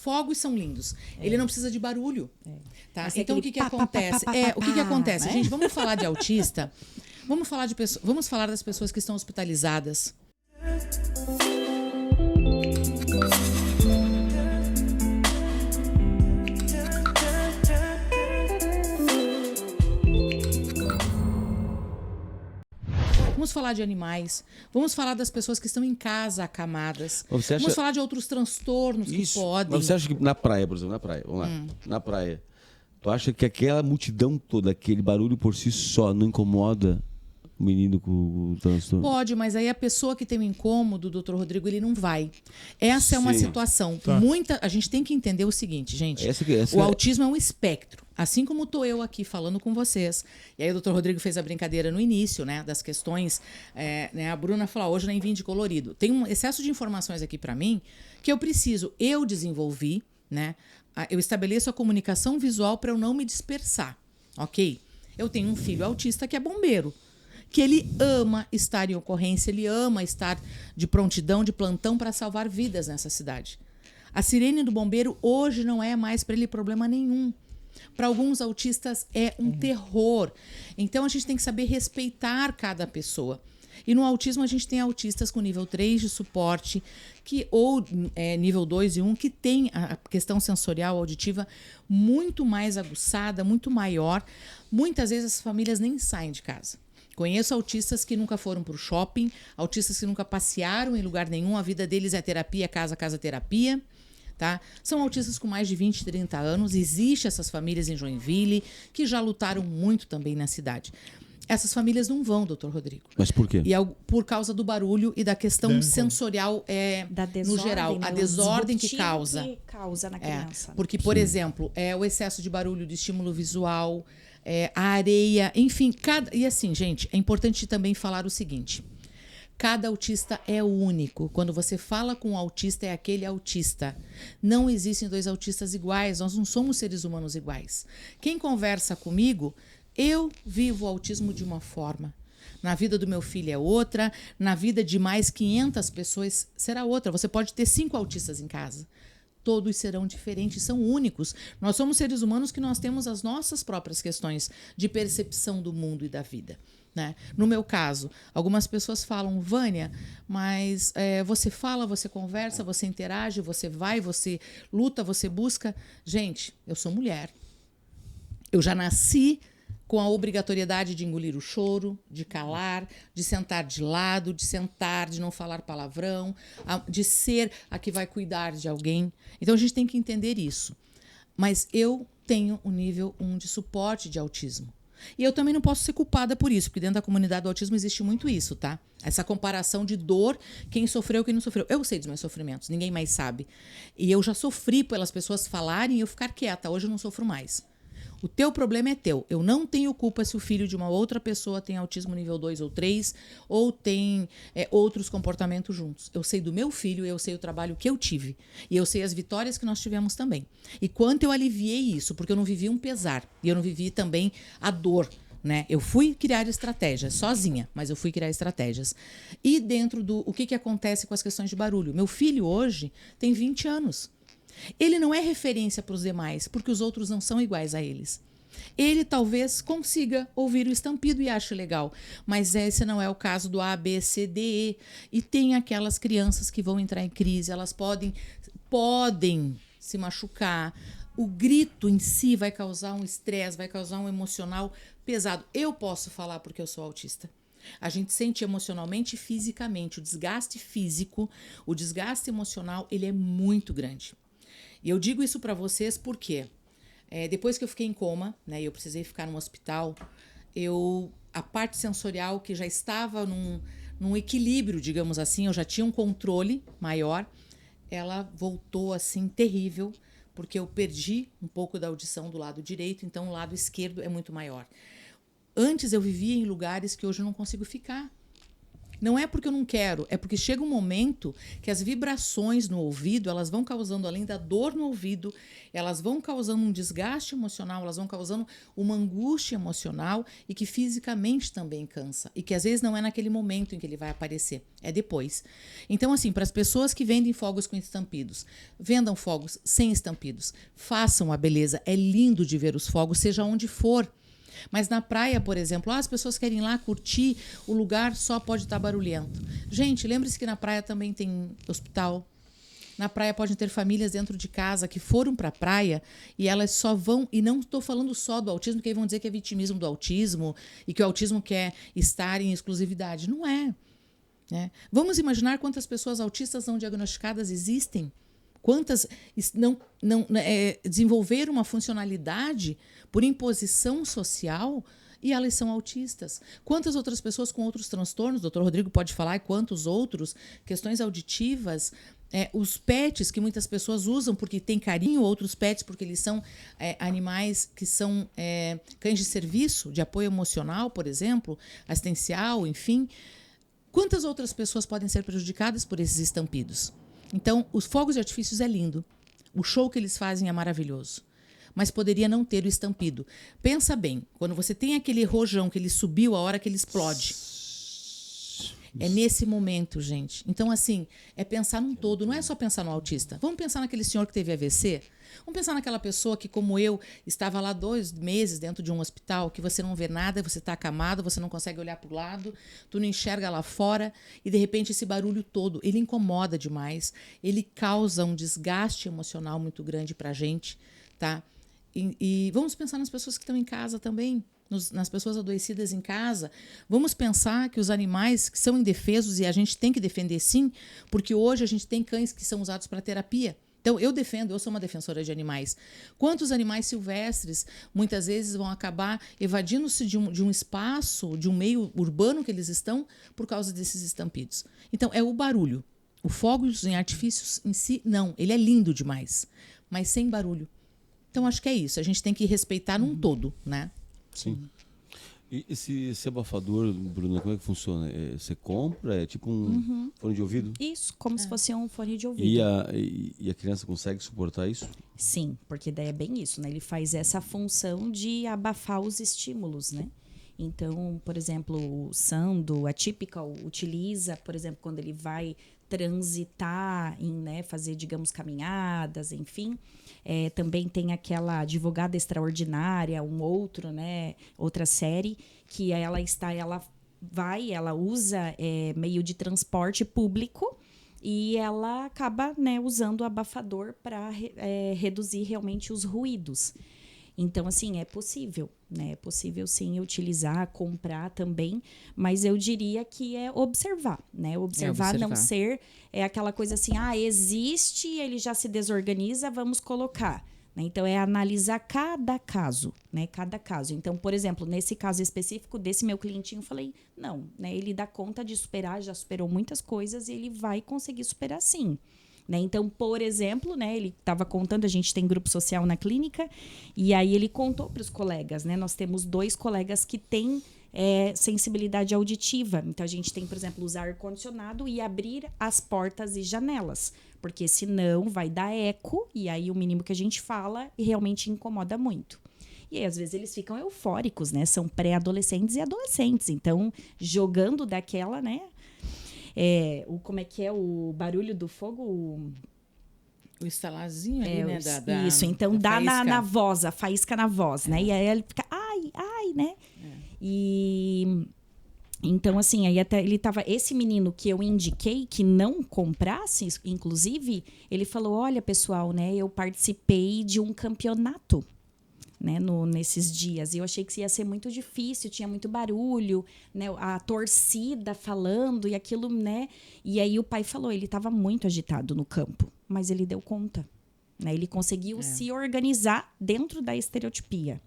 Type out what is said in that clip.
fogos são lindos. Ele não precisa de barulho. Tá? Mas Então, o que acontece? O que acontece? né? Gente, vamos falar de autista. Vamos falar das pessoas que estão hospitalizadas. Vamos falar de animais, vamos falar das pessoas que estão em casa acamadas, vamos falar de outros transtornos que podem... Mas você acha que na praia, por exemplo, vamos lá, na praia, tu acha que aquela multidão toda, aquele barulho por si só não incomoda o menino com o transtorno? Pode, mas aí a pessoa que tem o incômodo, doutor Rodrigo, ele não vai. Essa é uma situação. Tá. A gente tem que entender o seguinte, gente. Essa o autismo é um espectro. Assim como estou eu aqui falando com vocês. E aí o doutor Rodrigo fez a brincadeira no início, né? Das questões. Né, a Bruna falou, hoje nem vim de colorido. Tem um excesso de informações aqui para mim que eu preciso. Eu desenvolvi, né? Eu estabeleço a comunicação visual para eu não me dispersar. Ok? Eu tenho um filho autista que é bombeiro. Que ele ama estar em ocorrência, ele ama estar de prontidão, de plantão para salvar vidas nessa cidade. A sirene do bombeiro hoje não é mais para ele problema nenhum. Para alguns autistas é um terror. Então a gente tem que saber respeitar cada pessoa. E no autismo a gente tem autistas com nível 3 de suporte, ou nível 2 e 1, que tem a questão sensorial auditiva muito mais aguçada, muito maior. Muitas vezes as famílias nem saem de casa. Conheço autistas que nunca foram para o shopping, autistas que nunca passearam em lugar nenhum, a vida deles é terapia, casa, terapia. Tá? São autistas com mais de 20, 30 anos, existem essas famílias em Joinville que já lutaram muito também na cidade. Essas famílias não vão, doutor Rodrigo. Mas por quê? E por causa do barulho e da questão sensorial da desordem, no geral. A desordem que causa. Que causa na criança. Porque, por exemplo, o excesso de barulho, de estímulo visual, a areia, enfim. E assim, gente, é importante também falar o seguinte. Cada autista é único. Quando você fala com um autista, é aquele autista. Não existem dois autistas iguais. Nós não somos seres humanos iguais. Quem conversa comigo, eu vivo o autismo de uma forma. Na vida do meu filho é outra. Na vida de mais 500 pessoas será outra. Você pode ter 5 autistas em casa. Todos serão diferentes, são únicos. Nós somos seres humanos que nós temos as nossas próprias questões de percepção do mundo e da vida. Né? No meu caso, algumas pessoas falam, Vânia, mas você fala, você conversa, você interage, você vai, você luta, você busca. Gente, eu sou mulher. Eu já nasci com a obrigatoriedade de engolir o choro, de calar, de sentar de lado, de não falar palavrão, de ser a que vai cuidar de alguém. Então a gente tem que entender isso. Mas eu tenho um nível 1 de suporte de autismo. E eu também não posso ser culpada por isso, porque dentro da comunidade do autismo existe muito isso, tá? Essa comparação de dor, quem sofreu, quem não sofreu. Eu sei dos meus sofrimentos, ninguém mais sabe. E eu já sofri pelas pessoas falarem e eu ficar quieta. Hoje eu não sofro mais. O teu problema é teu. Eu não tenho culpa se o filho de uma outra pessoa tem autismo nível 2 ou 3 ou tem outros comportamentos juntos. Eu sei do meu filho, eu sei o trabalho que eu tive. E eu sei as vitórias que nós tivemos também. E quanto eu aliviei isso, porque eu não vivi um pesar. E eu não vivi também a dor. Né? Eu fui criar estratégias, sozinha, mas eu fui criar estratégias. E dentro do... O que acontece com as questões de barulho? Meu filho hoje tem 20 anos. Ele não é referência para os demais, porque os outros não são iguais a eles. Ele talvez consiga ouvir o estampido e ache legal, mas esse não é o caso do A, B, C, D, E. E tem aquelas crianças que vão entrar em crise, elas podem se machucar. O grito em si vai causar um estresse, vai causar um emocional pesado. Eu posso falar porque eu sou autista. A gente sente emocionalmente e fisicamente. O desgaste físico, o desgaste emocional, ele é muito grande. E eu digo isso para vocês porque depois que eu fiquei em coma, né, eu precisei ficar no hospital, a parte sensorial que já estava num equilíbrio, digamos assim, eu já tinha um controle maior, ela voltou assim terrível, porque eu perdi um pouco da audição do lado direito, então o lado esquerdo é muito maior. Antes eu vivia em lugares que hoje eu não consigo ficar. Não é porque eu não quero, é porque chega um momento que as vibrações no ouvido, elas vão causando, além da dor no ouvido, elas vão causando um desgaste emocional, elas vão causando uma angústia emocional e que fisicamente também cansa. E que às vezes não é naquele momento em que ele vai aparecer, é depois. Então, assim, para as pessoas que vendem fogos com estampidos, vendam fogos sem estampidos. Façam a beleza. É lindo de ver os fogos, seja onde for. Mas na praia, por exemplo, as pessoas querem ir lá curtir, o lugar só pode estar barulhento. Gente, lembre-se que na praia também tem hospital. Na praia podem ter famílias dentro de casa que foram para a praia e elas só vão... E não estou falando só do autismo, porque aí vão dizer que é vitimismo do autismo e que o autismo quer estar em exclusividade. Não é. Né? Vamos imaginar quantas pessoas autistas não diagnosticadas existem. Quantas não desenvolveram uma funcionalidade por imposição social e elas são autistas? Quantas outras pessoas com outros transtornos, o doutor Rodrigo pode falar, e quantos outros, questões auditivas, os pets que muitas pessoas usam porque tem carinho, outros pets porque eles são animais que são cães de serviço, de apoio emocional, por exemplo, assistencial, enfim. Quantas outras pessoas podem ser prejudicadas por esses estampidos? Então, os fogos de artifícios é lindo. O show que eles fazem é maravilhoso. Mas poderia não ter o estampido. Pensa bem, quando você tem aquele rojão que ele subiu a hora que ele explode. É nesse momento, gente. Então, assim, é pensar num todo. Não é só pensar no autista. Vamos pensar naquele senhor que teve AVC? Vamos pensar naquela pessoa que, como eu, estava lá 2 meses dentro de um hospital, que você não vê nada, você está acamado, você não consegue olhar para o lado, tu não enxerga lá fora, e de repente esse barulho todo, ele incomoda demais, ele causa um desgaste emocional muito grande para a gente, tá? E vamos pensar nas pessoas que estão em casa também, nas pessoas adoecidas em casa. Vamos pensar que os animais que são indefesos, e a gente tem que defender sim, porque hoje a gente tem cães que são usados para terapia. Então, eu sou uma defensora de animais. Quantos animais silvestres, muitas vezes, vão acabar evadindo-se de um espaço, de um meio urbano que eles estão, por causa desses estampidos? Então, é o barulho. O fogo em artifícios em si, não. Ele é lindo demais, mas sem barulho. Então, acho que é isso. A gente tem que respeitar num todo, né? Sim. E esse abafador, Bruna, como é que funciona? Você compra? É tipo um fone de ouvido? Isso, como se fosse um fone de ouvido. E a criança consegue suportar isso? Sim, porque daí é bem isso, né? Ele faz essa função de abafar os estímulos, né? Então, por exemplo, o Sando, a Typical, utiliza, por exemplo, quando ele vai transitar, fazer, digamos, caminhadas, enfim. Também tem aquela Advogada Extraordinária, outra série, que ela usa meio de transporte público e ela acaba usando o abafador para reduzir realmente os ruídos. Então, assim, é possível, né? É possível, sim, utilizar, comprar também, mas eu diria que é observar, né? Observar. Não ser aquela coisa assim, existe, ele já se desorganiza, vamos colocar. Né? Então, é analisar cada caso, né? Cada caso. Então, por exemplo, nesse caso específico desse meu clientinho, eu falei, não, né? Ele dá conta de superar, já superou muitas coisas e ele vai conseguir superar sim. Né? Então, por exemplo, né, ele estava contando, a gente tem grupo social na clínica, e aí ele contou para os colegas, né? Nós temos 2 colegas que têm sensibilidade auditiva. Então, a gente tem, por exemplo, usar ar-condicionado e abrir as portas e janelas, porque senão vai dar eco, e aí o mínimo que a gente fala e realmente incomoda muito. E aí, às vezes, eles ficam eufóricos, né? São pré-adolescentes e adolescentes. Então, jogando daquela, né? Como é que é o barulho do fogo? O estalarzinho ali, né? Isso, então dá na voz, a faísca na voz, né? E aí ele fica, ai, né? E então, assim, aí até ele tava. Esse menino que eu indiquei que não comprasse, inclusive, ele falou: olha, pessoal, né? Eu participei de um campeonato. Né, nesses dias. E eu achei que ia ser muito difícil, tinha muito barulho, né, a torcida falando e aquilo, né? E aí o pai falou, ele estava muito agitado no campo, mas ele deu conta. Né, ele conseguiu se organizar dentro da estereotipia.